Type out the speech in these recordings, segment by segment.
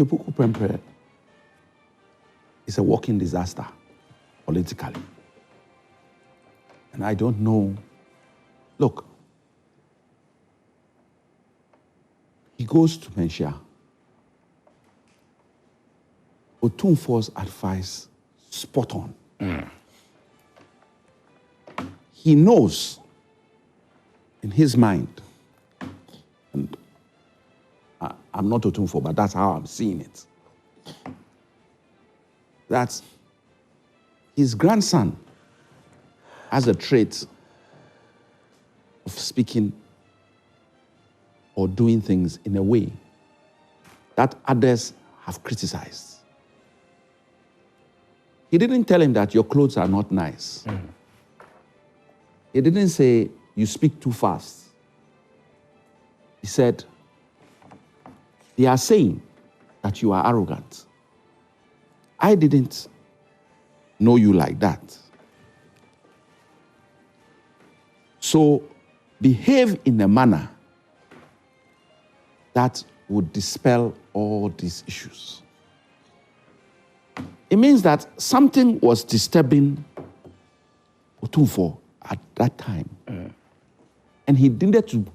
Opoku Prempeh is a walking disaster politically. And I don't know. Look, he goes to Menchia. Otumfuo's advice, spot on. He knows in his mind, and I'm not Otumfuo, but that's how I'm seeing it, that his grandson has a trait of speaking or doing things in a way that others have criticized. He didn't tell him that your clothes are not nice. He didn't say you speak too fast. He said, they are saying that you are arrogant. I didn't know you like that. So behave in a manner that would dispel all these issues. It means that something was disturbing Otumfuo at that time. And he needed to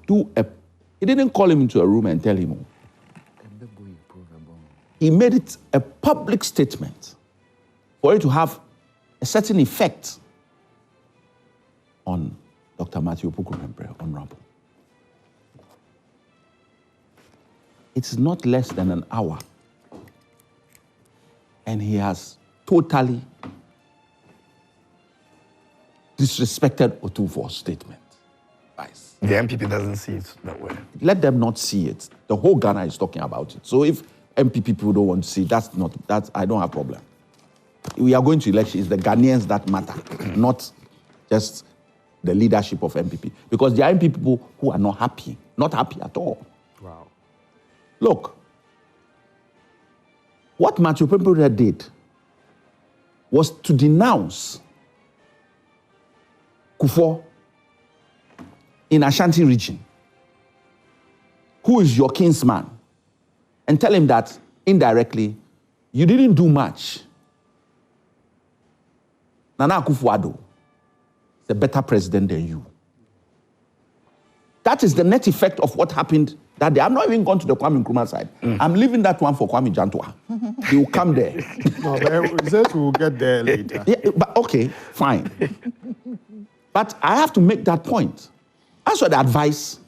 he didn't call him into a room and tell him. He made it a public statement for it to have a certain effect on Dr. Mathew Opoku Prempeh, Honorable. It's not less than an hour. And he has totally disrespected Otumfuo's statement. Nice. The MPP doesn't see it that way. Let them not see it. The whole Ghana is talking about it. So if MPP people don't want to see it, I don't have a problem. We are going to election. It's the Ghanaians that matter, not just the leadership of MPP. Because there are MPP people who are not happy at all. Wow. Look, what Mathew Prempeh did was to denounce Kufuor in Ashanti region, who is your kinsman, and tell him that indirectly, you didn't do much. Nana Akufo-Addo is a better president than you. That is the net effect of what happened that day. I'm not even going to the Kwame Nkrumah side. I'm leaving that one for Kwame Jantua. He will come there. No, but we said we'll get there later. Yeah, but okay, fine. But I have to make that point. As for the advice,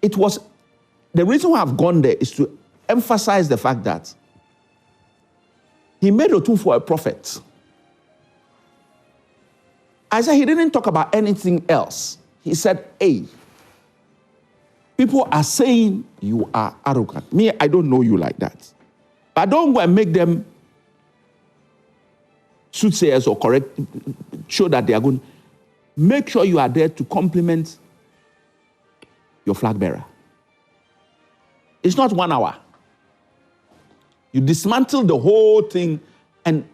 the reason why I've gone there is to emphasize the fact that he made Otumfuo a prophet. I said he didn't talk about anything else. He said, hey, people are saying you are arrogant. Me, I don't know you like that. But don't go and make them soothsayers or correct, show that they are going. Make sure you are there to compliment your flag bearer. It's not 1 hour. You dismantle the whole thing, and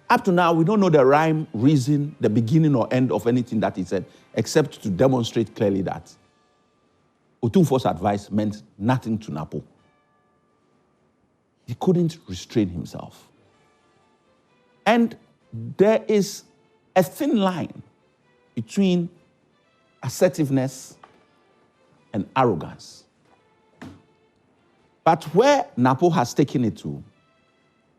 up to now, we don't know the rhyme, reason, the beginning or end of anything that he said, except to demonstrate clearly that Otumfuo's advice meant nothing to Napo. He couldn't restrain himself. And there is a thin line between assertiveness and arrogance. But where Napo has taken it to,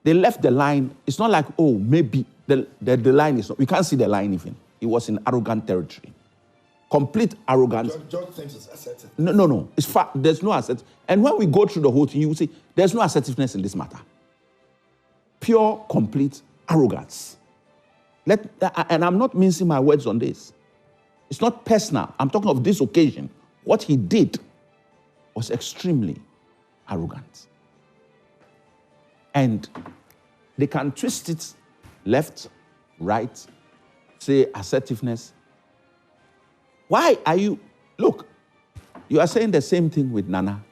they left the line. It's not like, oh, maybe the line is not. We can't see the line even. It was in arrogant territory. Complete arrogance. John thinks it's assertive. No. There's no assertiveness. And when we go through the whole thing, you will see there's no assertiveness in this matter. Pure, complete arrogance. And I'm not mincing my words on this. It's not personal. I'm talking of this occasion. What he did was extremely arrogant. And they can twist it left, right, say assertiveness. Why are you... Look, you are saying the same thing with Nana.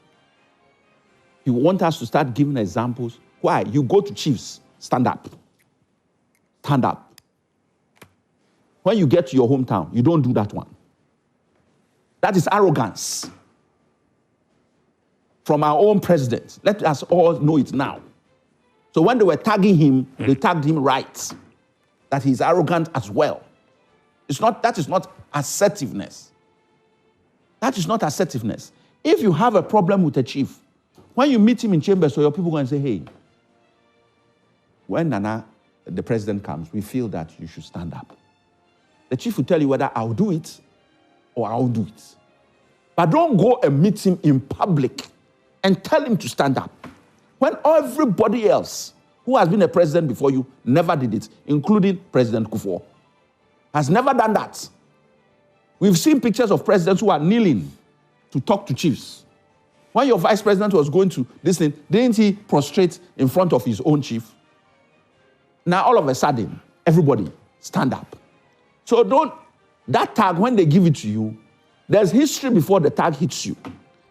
You want us to start giving examples. Why? You go to chiefs, stand up. Stand up. When you get to your hometown, you don't do that one. That is arrogance. from our own president. Let us all know it now. So when they were tagging him, they tagged him right, that he's arrogant as well. That is not assertiveness. That is not assertiveness. If you have a problem with a chief, when you meet him in chambers, so your people go and say, hey, when Nana, the president comes, we feel that you should stand up. The chief will tell you whether I'll do it or I'll do it. But don't go and meet him in public and tell him to stand up. When everybody else who has been a president before you never did it, including President Kufuor, has never done that. We've seen pictures of presidents who are kneeling to talk to chiefs. When your vice president was going to this thing, didn't he prostrate in front of his own chief? Now, all of a sudden, everybody stand up. So that tag, when they give it to you, there's history before the tag hits you.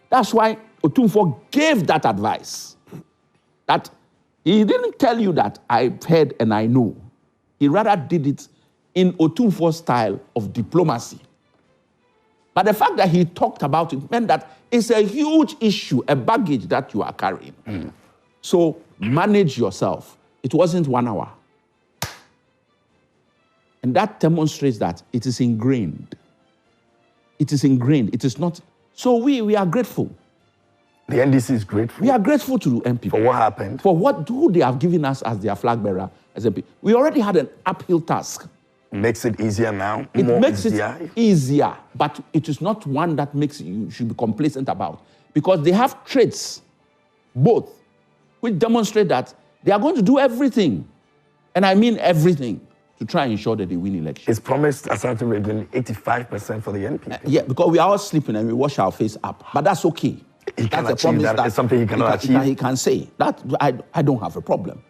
That's why Otumfuo gave that advice. That he didn't tell you that I've heard and I know. He rather did it in Otumfuo's style of diplomacy. But the fact that he talked about it meant that it's a huge issue, a baggage that you are carrying. So manage yourself. It wasn't 1 hour. And that demonstrates that it is ingrained. It is ingrained. It is not. So we are grateful. The NDC is grateful. We are grateful to MP. For what happened? For who they have given us as their flag bearer as MP. We already had an uphill task. Makes it easier now? It makes it easier, but it is not one that makes you should be complacent about. Because they have traits, both, which demonstrate that they are going to do everything, and I mean everything, to try and ensure that they win elections. It's promised Asante Redding 85% for the NPP. Yeah, because we are all sleeping and we wash our face up. But that's okay. He can that's a achieve that. It's something he cannot achieve. He can say. That I don't have a problem.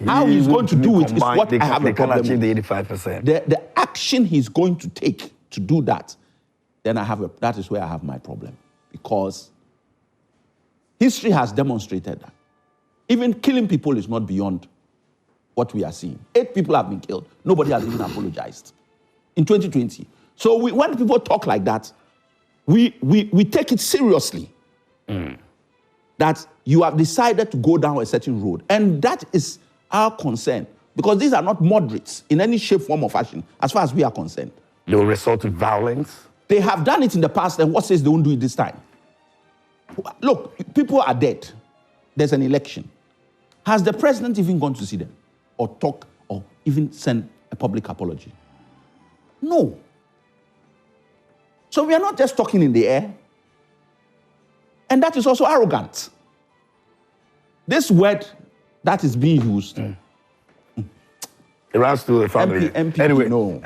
How he's going to do it is what I have a problem with. They can achieve the 85%. The action he's going to take to do that, then that is where I have my problem. Because history has demonstrated that even killing people is not beyond what we are seeing. 8 people have been killed. Nobody has even apologized in 2020. So when people talk like that, we take it seriously. That you have decided to go down a certain road. And that is our concern. Because these are not moderates in any shape, form, or fashion, as far as we are concerned. They will resort to violence? They have done it in the past, and what says they won't do it this time? Look, people are dead. There's an election. Has the president even gone to see them? Or talk, or even send a public apology? No. So we are not just talking in the air. And that is also arrogant. This word that is being used. It runs through the family. MP, anyway, no.